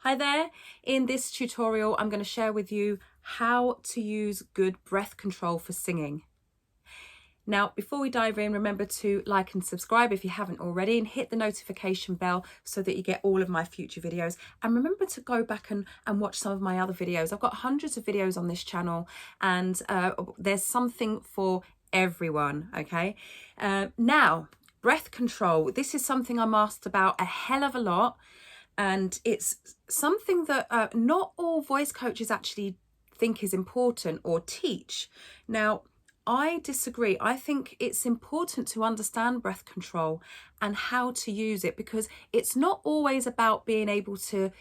Hi there. In this tutorial, I'm going to share with you how to use good breath control for singing. Now, before we dive in, remember to like and subscribe if you haven't already, and hit the notification bell so that you get all of my future videos. And remember to go back and watch some of my other videos. I've got hundreds of videos on this channel, and there's something for everyone, okay? Now, breath control. This is something I'm asked about a hell of a lot. And it's something that not all voice coaches actually think is important or teach. Now, I disagree. I think it's important to understand breath control and how to use it, because it's not always about being able to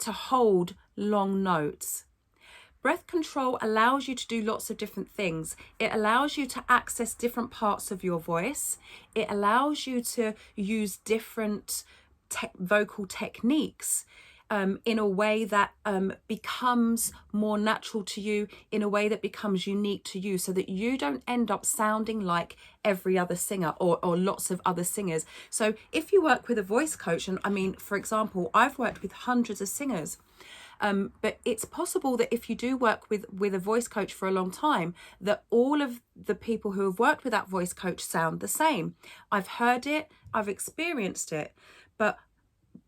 hold long notes. Breath control allows you to do lots of different things. It allows you to access different parts of your voice. It allows you to use different vocal techniques in a way that becomes more natural to you, in a way that becomes unique to you, so that you don't end up sounding like every other singer or lots of other singers. So if you work with a voice coach, and I mean, for example, I've worked with hundreds of singers, but it's possible that if you do work with a voice coach for a long time, that all of the people who have worked with that voice coach sound the same. I've heard it, I've experienced it. But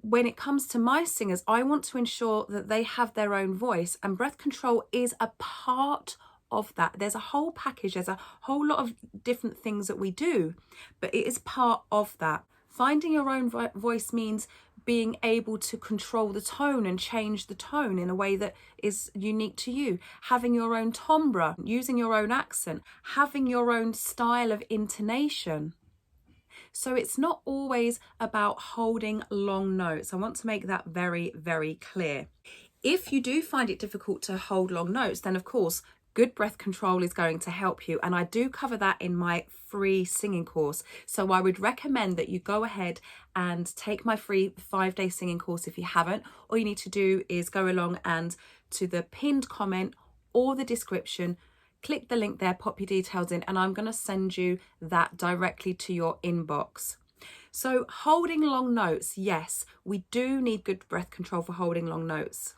when it comes to my singers, I want to ensure that they have their own voice, and breath control is a part of that. There's a whole package, there's a whole lot of different things that we do, but it is part of that. Finding your own voice means being able to control the tone and change the tone in a way that is unique to you. Having your own timbre, using your own accent, having your own style of intonation. So it's not always about holding long notes. I want to make that very, very clear. If you do find it difficult to hold long notes, then of course, good breath control is going to help you. And I do cover that in my free singing course. So I would recommend that you go ahead and take my free 5-day singing course if you haven't. All you need to do is go along and to the pinned comment or the description, click the link there, pop your details in, and I'm going to send you that directly to your inbox. So holding long notes, yes, we do need good breath control for holding long notes.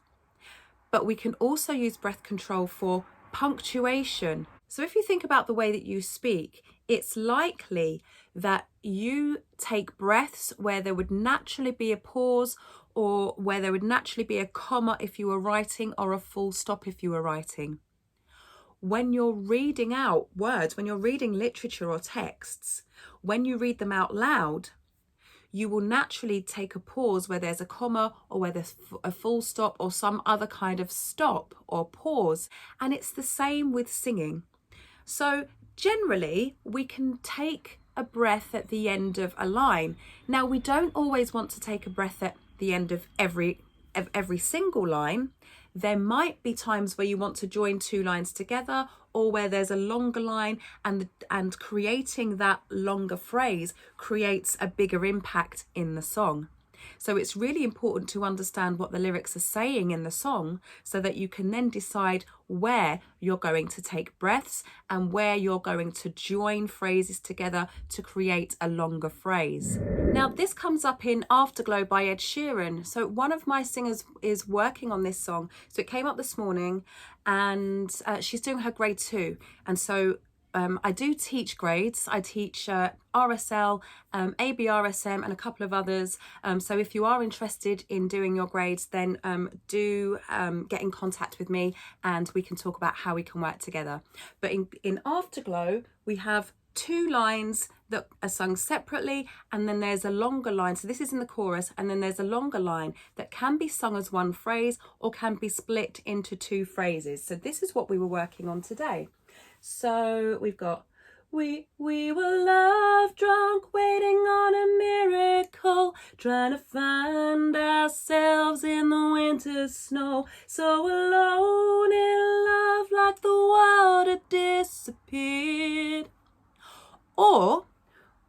But we can also use breath control for punctuation. So if you think about the way that you speak, it's likely that you take breaths where there would naturally be a pause, or where there would naturally be a comma if you were writing, or a full stop if you were writing. When you're reading out words, when you're reading literature or texts, when you read them out loud, you will naturally take a pause where there's a comma, or where there's a full stop, or some other kind of stop or pause. And it's the same with singing. So generally, we can take a breath at the end of a line. Now, we don't always want to take a breath at the end of every single line. There might be times where you want to join two lines together, or where there's a longer line, and creating that longer phrase creates a bigger impact in the song. So it's really important to understand what the lyrics are saying in the song, so that you can then decide where you're going to take breaths and where you're going to join phrases together to create a longer phrase. Now, this comes up in Afterglow by Ed Sheeran. So one of my singers is working on this song. So it came up this morning, and she's doing her grade 2. And so I do teach grades. I teach RSL, ABRSM, and a couple of others. So if you are interested in doing your grades, then do get in contact with me, and we can talk about how we can work together. But in Afterglow, we have 2 lines that are sung separately, and then there's a longer line. So this is in the chorus, and then there's a longer line that can be sung as one phrase, or can be split into 2 phrases. So this is what we were working on today. So we've got, we were love drunk, waiting on a miracle, trying to find ourselves in the winter snow, so alone in love like the world had disappeared. Or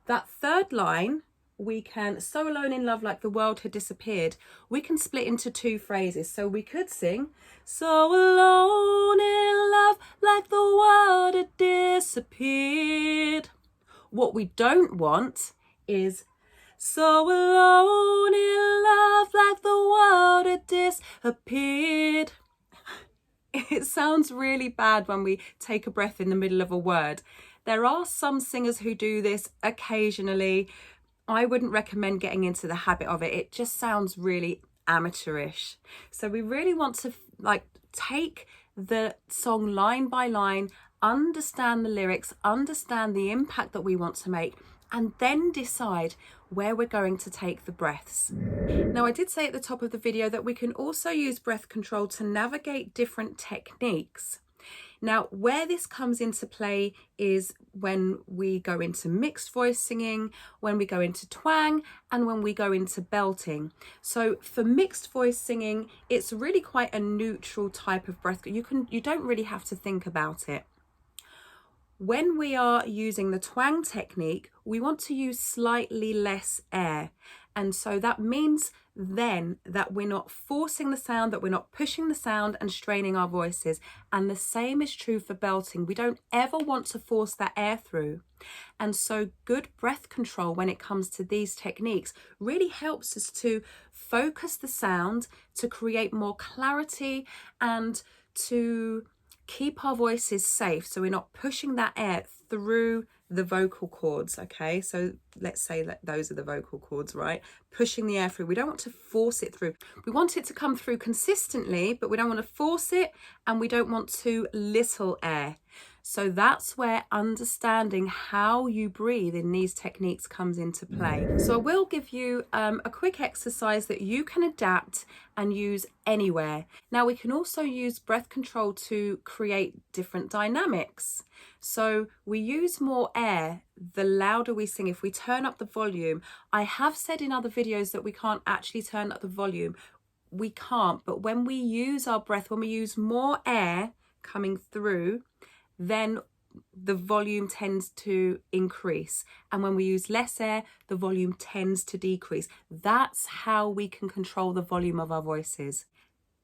that third line, we can, so alone in love like the world had disappeared, we can split into 2 phrases. So we could sing, so alone in love like the world had disappeared. What we don't want is, so alone in love like the world had disappeared. disappeared. It sounds really bad when we take a breath in the middle of a word. There are some singers who do this occasionally. I wouldn't recommend getting into the habit of it. It just sounds really amateurish. So we really want to take the song line by line, understand the lyrics, understand the impact that we want to make, and then decide where we're going to take the breaths. Now, I did say at the top of the video that we can also use breath control to navigate different techniques. Now, where this comes into play is when we go into mixed voice singing, when we go into twang, and when we go into belting. So for mixed voice singing, it's really quite a neutral type of breath. You don't really have to think about it. When we are using the twang technique, we want to use slightly less air. And so that means then that we're not forcing the sound, that we're not pushing the sound and straining our voices. And the same is true for belting. We don't ever want to force that air through. And so good breath control when it comes to these techniques really helps us to focus the sound, to create more clarity, and to keep our voices safe, so we're not pushing that air through the vocal cords. Okay, so let's say that those are the vocal cords, right? Pushing the air through. We don't want to force it through. We want it to come through consistently, but we don't want to force it, and we don't want too little air. So that's where understanding how you breathe in these techniques comes into play. So I will give you a quick exercise that you can adapt and use anywhere. Now, we can also use breath control to create different dynamics. So we use more air the louder we sing. If we turn up the volume, I have said in other videos that we can't actually turn up the volume. We can't, but when we use our breath, when we use more air coming through, then the volume tends to increase. And when we use less air, the volume tends to decrease. That's how we can control the volume of our voices.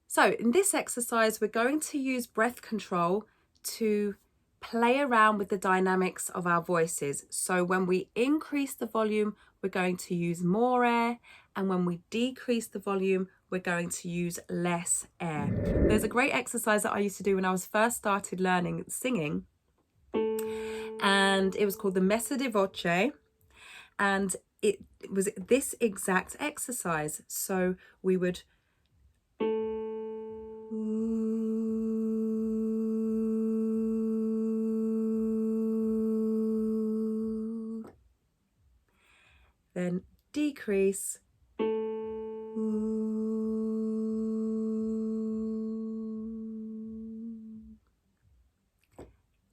So in this exercise, we're going to use breath control to play around with the dynamics of our voices. So when we increase the volume, we're going to use more air. And when we decrease the volume, we're going to use less air. There's a great exercise that I used to do when I was first started learning singing, and it was called the Messa voce, and it was this exact exercise. So we would then decrease,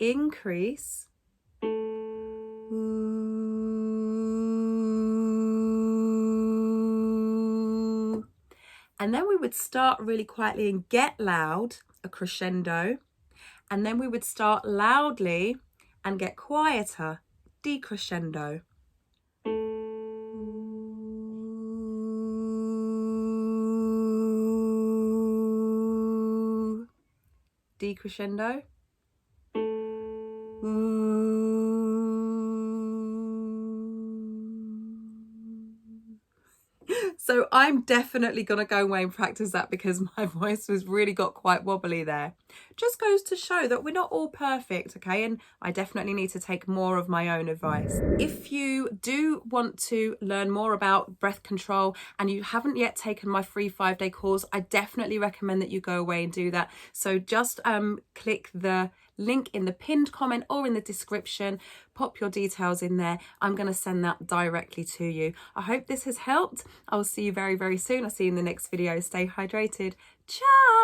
increase, and then we would start really quietly and get loud, a crescendo, and then we would start loudly and get quieter, decrescendo. Decrescendo. So I'm definitely going to go away and practice that because my voice was really got quite wobbly there. Just goes to show that we're not all perfect, okay? And I definitely need to take more of my own advice. If you do want to learn more about breath control and you haven't yet taken my free 5-day course, I definitely recommend that you go away and do that. So just click the link in the pinned comment or in the description, pop your details in there. I'm going to send that directly to you. I hope this has helped. I will see you very, very soon. I'll see you in the next video. Stay hydrated. Ciao.